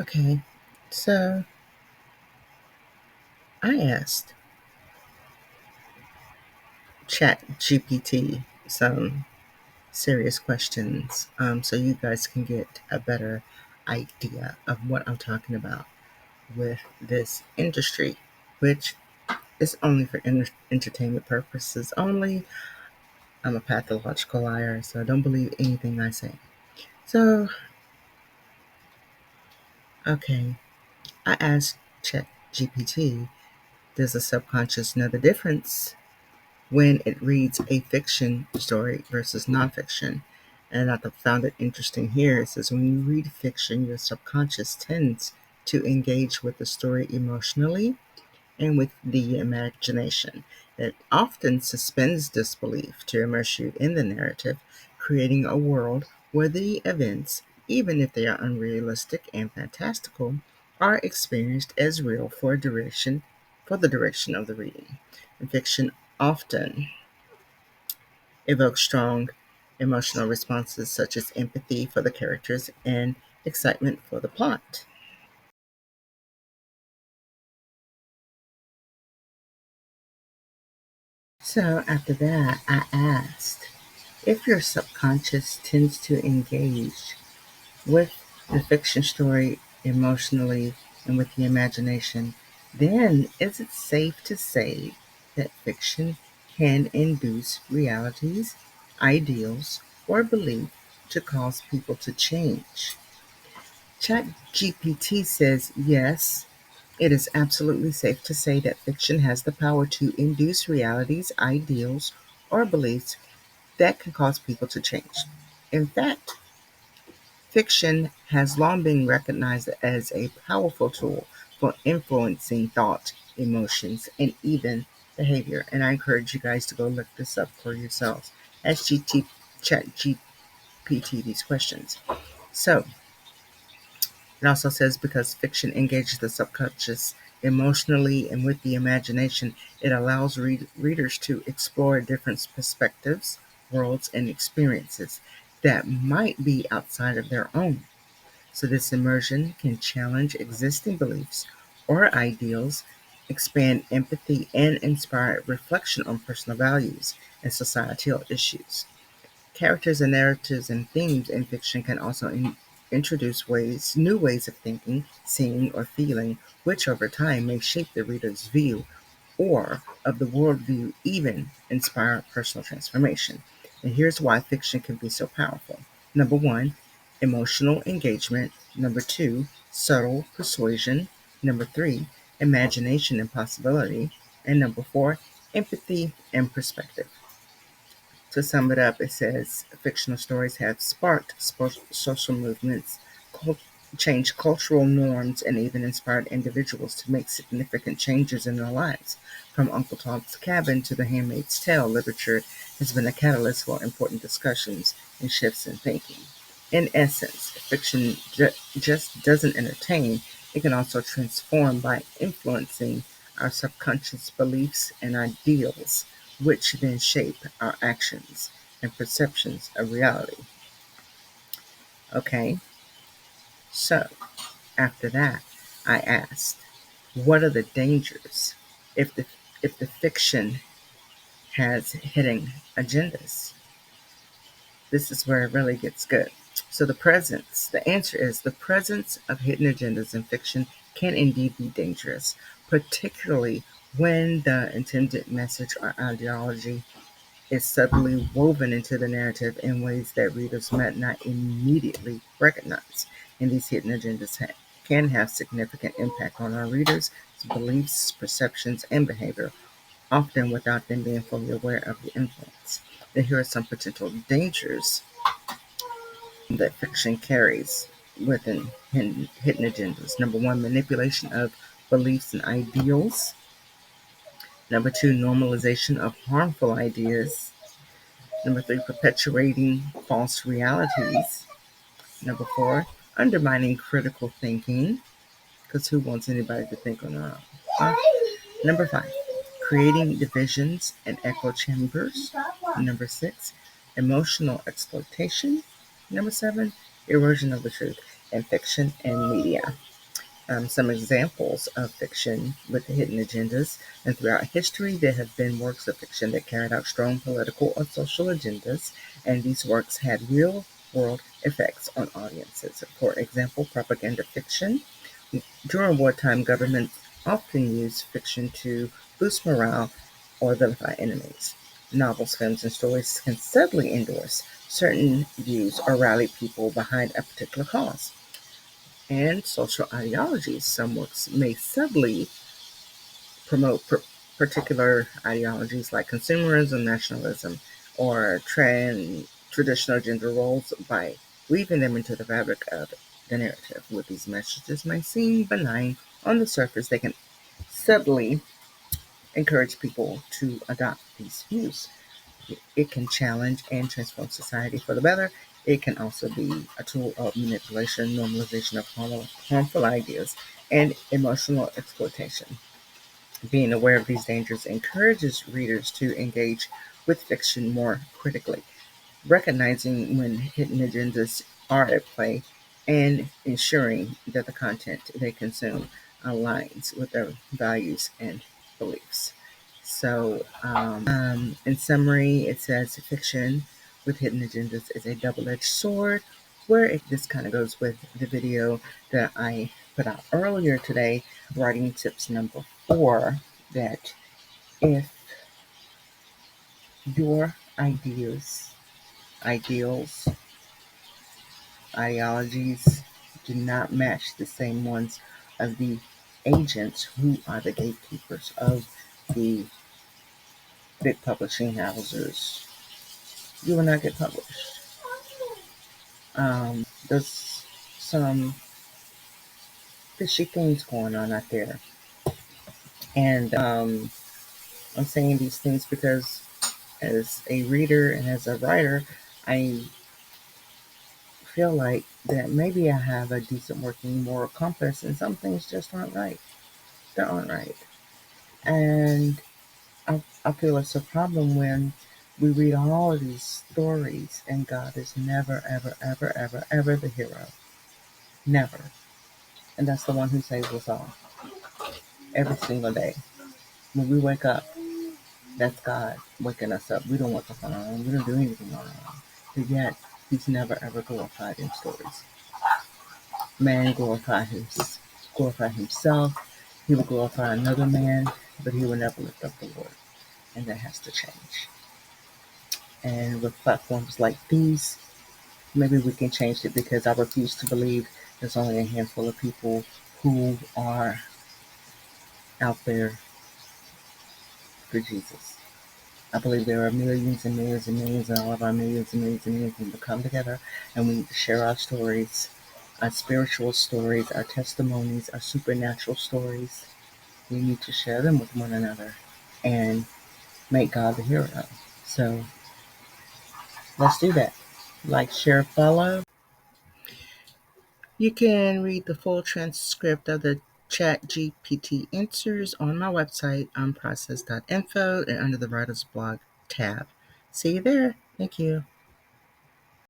Okay, so I asked Chat GPT some serious questions so you guys can get a better idea of what I'm talking about with this industry, which is only for entertainment purposes only. I'm a pathological liar, so don't believe anything I say. So, okay, I asked Chat GPT, does the subconscious know the difference when it reads a fiction story versus nonfiction? And I found it interesting here. It says when you read fiction, your subconscious tends to engage with the story emotionally and with the imagination. It often suspends disbelief to immerse you in the narrative, creating a world where the events, even if they are unrealistic and fantastical, are experienced as real for the duration of the reading. And fiction often evokes strong emotional responses such as empathy for the characters and excitement for the plot. So after that, I asked, if your subconscious tends to engage with the fiction story emotionally and with the imagination, then is it safe to say that fiction can induce realities, ideals, or belief to cause people to change? ChatGPT says yes, it is absolutely safe to say that fiction has the power to induce realities, ideals, or beliefs that can cause people to change. In fact, fiction has long been recognized as a powerful tool for influencing thought, emotions, and even behavior. And I encourage you guys to go look this up for yourselves. Ask ChatGPT these questions. So, it also says because fiction engages the subconscious emotionally and with the imagination, it allows readers to explore different perspectives, worlds, and experiences that might be outside of their own. So, this immersion can challenge existing beliefs or ideals, expand empathy, and inspire reflection on personal values and societal issues. Characters and narratives and themes in fiction can also introduce new ways of thinking, seeing, or feeling, which over time may shape the reader's view or of the worldview, even inspire personal transformation. And here's why fiction can be so powerful. Number one, emotional engagement. Number two, subtle persuasion. Number three, imagination and possibility. And number four, empathy and perspective. To sum it up, it says fictional stories have sparked social movements, cult- changed cultural norms, and even inspired individuals to make significant changes in their lives. From Uncle Tom's Cabin to The Handmaid's Tale, literature has been a catalyst for important discussions and shifts in thinking. In essence, fiction just doesn't entertain, it can also transform by influencing our subconscious beliefs and ideals, which then shape our actions and perceptions of reality. Okay, so after that, I asked, what are the dangers if the fiction has hidden agendas? This is where it really gets good. So the answer is the presence of hidden agendas in fiction can indeed be dangerous, particularly when the intended message or ideology is subtly woven into the narrative in ways that readers might not immediately recognize. And these hidden agendas can have significant impact on our readers' beliefs, perceptions, and behavior, often without them being fully aware of the influence. And here are some potential dangers that fiction carries within hidden agendas. Number one, manipulation of beliefs and ideals. Number two, normalization of harmful ideas. Number three, perpetuating false realities. Number four, undermining critical thinking, because who wants anybody to think on their own? Huh? Number five, creating divisions and echo chambers. Number six, emotional exploitation. Number seven, erosion of the truth. in fiction and media. Some examples of fiction with hidden agendas. And throughout history, there have been works of fiction that carried out strong political or social agendas, and these works had real world effects on audiences. For example, propaganda fiction. During wartime, governments often use fiction to boost morale or vilify enemies. Novels, films, and stories can subtly endorse certain views or rally people behind a particular cause. And social ideologies. Some works may subtly promote particular ideologies like consumerism, nationalism, or traditional gender roles by weaving them into the fabric of the narrative. What these messages may seem benign on the surface, they can subtly encourage people to adopt these views. It can challenge and transform society for the better. It can also be a tool of manipulation, normalization of harmful ideas, and emotional exploitation. Being aware of these dangers encourages readers to engage with fiction more critically, recognizing when hidden agendas are at play and ensuring that the content they consume aligns with their values and beliefs. So, in summary, it says fiction with hidden agendas is a double edged sword, where this kind of goes with the video that I put out earlier today, writing tips number 4, that if your ideals, ideologies do not match the same ones of the agents who are the gatekeepers of the big publishing houses, you will not get published. There's some fishy things going on out there. And I'm saying these things because as a reader and as a writer, I feel like that maybe I have a decent working moral compass and some things just aren't right. They aren't right. And I feel it's a problem when we read all of these stories and God is never, ever, ever, ever, ever the hero. Never. And that's the one who saves us all every single day. When we wake up, that's God waking us up. We don't wake up on our own. We don't do anything on our own. But yet, He's never ever glorified in stories. Man glorify himself. He will glorify another man, but he will never lift up the Lord. And that has to change. And with platforms like these, maybe we can change it because I refuse to believe there's only a handful of people who are out there for Jesus. I believe there are millions and millions and millions, and all of our millions and millions and millions need to come together and we need to share our stories, our spiritual stories, our testimonies, our supernatural stories. We need to share them with one another and make God the hero. So let's do that. Like, share, follow. You can read the full transcript of the Chat GPT answers on my website, process.info, and under the writer's blog tab. See you there. Thank you.